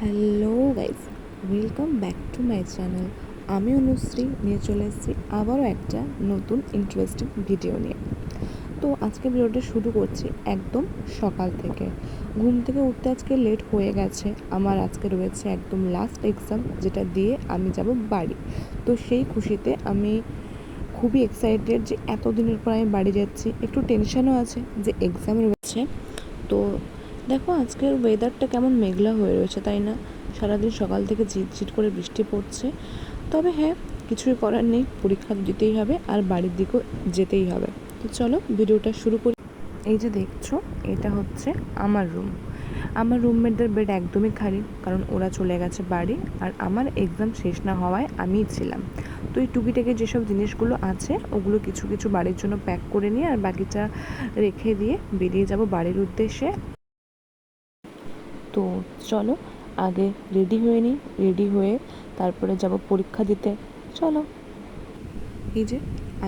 Hello guys, welcome back to my channel. আমি অনুশ্রী নিয়ে চলে এসেছি আবারও একটা নতুন ইন্টারেস্টিং ভিডিও নিয়ে। তো আজকে ভিডিওটা শুরু করছি একদম সকাল থেকে। ঘুম থেকে উঠতে আজকে লেট হয়ে গেছে। আমার আজকে রয়েছে একদম লাস্ট এক্সাম, যেটা দিয়ে আমি যাব বাড়ি। তো সেই খুশিতে আমি খুবই এক্সাইটেড যে এতদিনের পর আমি বাড়ি যাচ্ছি। একটু টেনশনও আছে যে এক্সাম রয়েছে। তো দেখো আজকের ওয়েদারটা কেমন মেঘলা হয়ে রয়েছে, তাই না? সারাদিন সকাল থেকে ঝিটঝিট করে বৃষ্টি পড়ছে। তবে হ্যাঁ, কিছুই করার নেই, পরীক্ষা দিতেই হবে আর বাড়ির দিকেও যেতেই হবে। তো চলো ভিডিওটা শুরু করি। এই যে দেখছো, এটা হচ্ছে আমার রুম। আমার রুমমেটদের বেড একদমই খালি, কারণ ওরা চলে গেছে বাড়ি আর আমার এক্সাম শেষ না হওয়ায় আমিই ছিলাম। তো এই টুকিটাকি যেসব জিনিসগুলো আছে ওগুলো কিছু কিছু বাড়ির জন্য প্যাক করে নিয়ে আর বাকিটা রেখে দিয়ে বেরিয়ে যাব বাড়ির উদ্দেশ্যে। তো চলো আগে রেডি হয়ে নিই, রেডি হয়ে তারপরে যাব পরীক্ষা দিতে। চলো, এই যে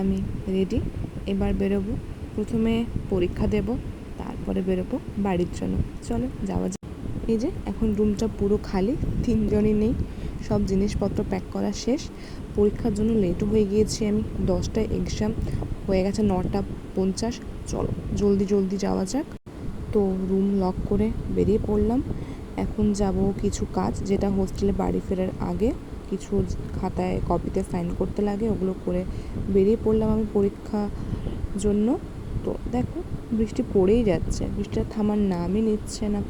আমি রেডি, এবার বেরোবো। প্রথমে পরীক্ষা দেব, তারপরে বেরোবো বাড়ির জন্য। চলো যাওয়া যাক। এই যে এখন রুমটা পুরো খালি, তিনজনই নেই, সব জিনিসপত্র প্যাক করা শেষ। পরীক্ষার জন্য লেটও হয়ে গিয়েছি আমি, 10টায় এক্সাম, হয়ে গেছে 9:50। চলো জলদি জলদি যাওয়া যাক। তো রুম লক করে বেরিয়ে পড়লাম। এখন যাব কিছু কাজ, যেটা হোস্টেলে বাড়ি ফেরার আগে কিছু খাতায় কপিতে সাইন করতে লাগে, ওগুলো করে বেরিয়ে পড়লাম আমি পরীক্ষার জন্য। তো দেখো বৃষ্টি পড়েই যাচ্ছে, বৃষ্টিটা থামার নামই নিচ্ছে না।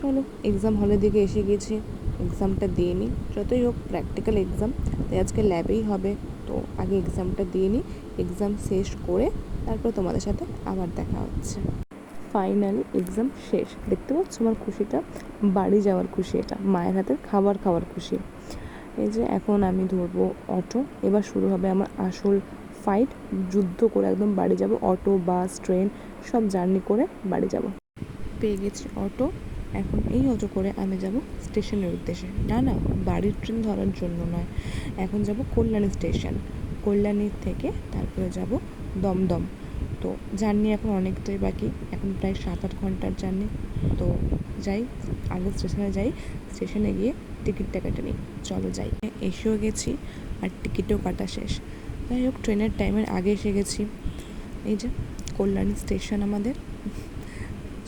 চলো এক্সাম হলের দিকে এসে গেছি, এক্সামটা দিয়ে নিই। যতই হোক প্র্যাকটিক্যাল এক্সাম, তাই আজকে ল্যাবেই হবে। তো আগে এক্সামটা দিয়ে নিই, এক্সাম শেষ করে তারপর তোমাদের সাথে আবার দেখা হচ্ছে। ফাইনালি এক্সাম শেষ, দেখতে পাচ্ছ আমার খুশিটা, বাড়ি যাওয়ার খুশি, এটা মায়ের হাতের খাবার খাওয়ার খুশি। এই যে এখন আমি ধরবো অটো, এবার শুরু হবে আমার আসল ফাইট, যুদ্ধ করে একদম বাড়ি যাব। অটো, বাস, ট্রেন সব জার্নি করে বাড়ি যাব। পেয়ে গেছি অটো, এখন এই অটো করে আমি যাব স্টেশনের উদ্দেশ্যে। না না, বাড়ির ট্রেন ধরার জন্য নয়, এখন যাব কল্যাণী স্টেশন। কল্যাণীর থেকে তারপরে যাব দমদম। তো জার্নি এখন অনেকটাই বাকি, এখন প্রায় 7-8 ঘন্টার জার্নি। তো যাই, আগে স্টেশনে যাই, স্টেশনে গিয়ে টিকিটটা কেটে নিই। চলো যাই। এসেও গেছি আর টিকিটও কাটা শেষ। যাই হোক, ট্রেনের টাইমের আগে এসে গেছি। এই যে কল্যাণী স্টেশন আমাদের।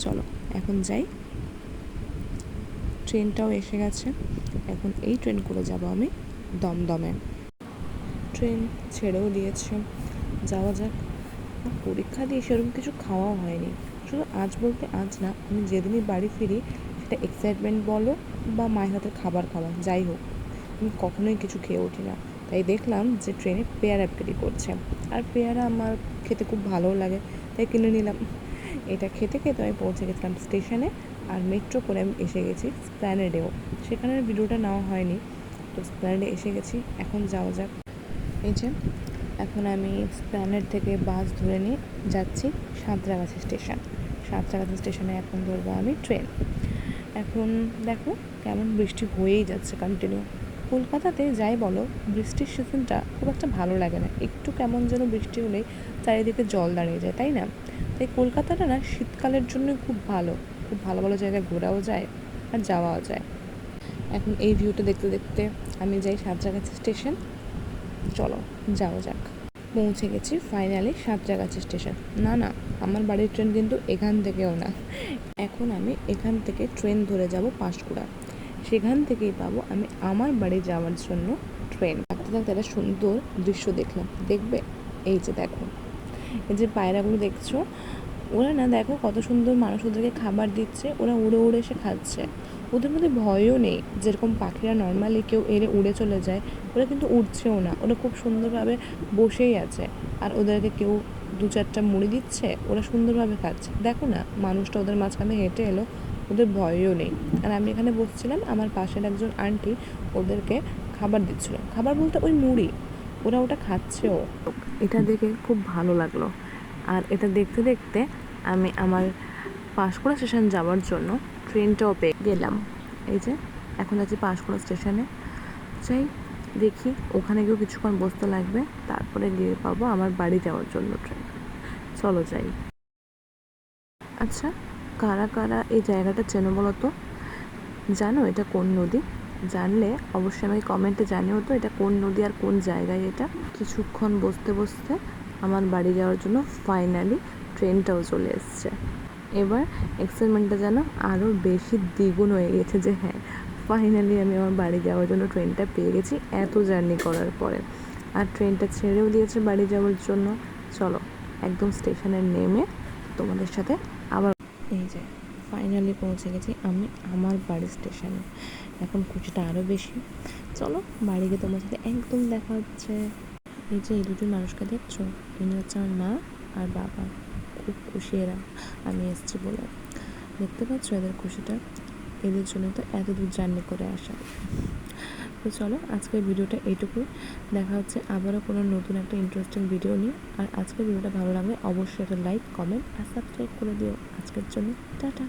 চলো এখন যাই, ট্রেনটাও এসে গেছে। এখন এই ট্রেন করে যাব আমি দমদমে। ট্রেন ছেড়েও দিয়েছে, যাওয়া যাক। পরীক্ষা দিয়ে সেরকম কিছু খাওয়া হয়নি, শুধু আজ বলতে আজ না, আমি যেদিনই বাড়ি ফিরি সেটা এক্সাইটমেন্ট বলো বা মায়ের হাতের খাবার খাওয়া যাই হোক, আমি কখনোই কিছু খেয়ে উঠি না। তাই দেখলাম যে ট্রেনে পেয়ারা বিক্রি করছে, আর পেয়ারা আমার খেতে খুব ভালোও লাগে, তাই কিনে নিলাম। এটা খেতে খেতে আমি পৌঁছে গেছিলাম স্টেশনে, আর মেট্রো করে আমি এসে গেছি স্প্ল্যানেডেও। সেখানের ভিডিওটা নেওয়া হয়নি। তো স্প্ল্যানেডে এসে গেছি, এখন যাওয়া যাক। এই যে এখন আমি স্প্ল্যানেড থেকে বাস ধরে নিয়ে যাচ্ছি সাঁতরাগাছি স্টেশন। সাঁতরাগাছি স্টেশনে এখন ধরবো আমি ট্রেন। এখন দেখো কেমন বৃষ্টি হয়েই যাচ্ছে কন্টিনিউ। কলকাতাতে যাই বলো, বৃষ্টির সিজনটা খুব একটা ভালো লাগে না, একটু কেমন যেন বৃষ্টি হলেই চারিদিকে জল দাঁড়িয়ে যায়, তাই না? তাই কলকাতাটা না শীতকালের জন্য খুব ভালো, খুব ভালো ভালো জায়গায় ঘোরাও যায় আর যাওয়াও যায়। এখন এই ভিউটা দেখতে দেখতে আমি যাই সাঁতরাগাছি স্টেশন। চলো যাওয়া যাক। পৌঁছে গেছি ফাইনালি সাঁতরাগাছি স্টেশন। না না, আমার বাড়ির ট্রেন কিন্তু এখান থেকেও না, এখন আমি এখান থেকে ট্রেন ধরে যাব পাঁশকুড়া, সেখান থেকেই পাবো আমি আমার বাড়ি যাওয়ার জন্য ট্রেন। থাকতে থাকতে একটা সুন্দর দৃশ্য দেখলাম, দেখবে? এই যে দেখো, এই যে পায়রাগুলো দেখছো, ওরা না দেখো কত সুন্দর মানুষ ওদেরকে খাবার দিচ্ছে, ওরা উড়ে উড়ে এসে খাচ্ছে। ওদের মধ্যে ভয়ও নেই, যেরকম পাখিরা নর্মালি কেউ এড়ে উড়ে চলে যায়, ওরা কিন্তু উড়ছেও না, ওরা খুব সুন্দরভাবে বসেই আছে। আর ওদেরকে কেউ 2-4টা মুড়ি দিচ্ছে, ওরা সুন্দরভাবে খাচ্ছে। দেখো না, মানুষটা ওদের মাঝখানে হেঁটে এলো, ওদের ভয়ও নেই। আর আমি এখানে বসছিলাম, আমার পাশের একজন আন্টি ওদেরকে খাবার দিচ্ছিল, খাবার বলতে ওই মুড়ি, ওরা ওটা খাচ্ছেও। এটা দেখে খুব ভালো লাগলো। আর এটা দেখতে দেখতে আমি আমার পাঁশকুড়া স্টেশন যাওয়ার জন্য ট্রেনটাও পেয়ে গেলাম। এই যে এখন আছি পাঁশকুড়া স্টেশনে, যাই দেখি, ওখানে গিয়েও কিছুক্ষণ বসতে লাগবে, তারপরে গিয়ে পাবো আমার বাড়ি যাওয়ার জন্য ট্রেন। চলো যাই। আচ্ছা, কারা কারা এই জায়গাটা চেনো বলো তো? জানো এটা কোন নদী? জানলে অবশ্যই আমাকে কমেন্টে জানিও তো এটা কোন নদী আর কোন জায়গায় এটা। কিছুক্ষণ বসতে বসতে আমার বাড়ি যাওয়ার জন্য ফাইনালি ট্রেনটাও চলে এসছে। এবার এক্সাইটমেন্টটা যেন আরও বেশি দ্বিগুণ হয়ে গেছে যে হ্যাঁ, ফাইনালি আমি আমার বাড়ি যাওয়ার জন্য ট্রেনটা পেয়ে গেছি এত জার্নি করার পরে। আর ট্রেনটা ছেড়েও দিয়েছে বাড়ি যাওয়ার জন্য। চলো একদম স্টেশনে নেমে তোমাদের সাথে আবার এই যে ফাইনালি পৌঁছে গেছি আমি আমার বাড়ির স্টেশনে। এখন খুশিটা আরও বেশি। চলো বাড়ি গিয়ে তোমার সাথে একদম দেখা হচ্ছে। এই যে এই দুজন মানুষকে দেখছো, ইনি হচ্ছে আমার মা আর বাবা। খুব খুশি এরা আমি এসেছি বলে। দেখতে পাচ্ছ এদের খুশিটা? এদের জন্য তো এত দূর জার্নি করে আসা। তো চলো আজকের ভিডিওটা এইটুকুই। দেখা হচ্ছে আবারও কোনো নতুন একটা ইন্টারেস্টিং ভিডিও নিয়ে। আর আজকের ভিডিওটা ভালো লাগলে অবশ্যই একটা লাইক, কমেন্ট আর সাবস্ক্রাইব করে দিও। আজকের জন্য টাটা।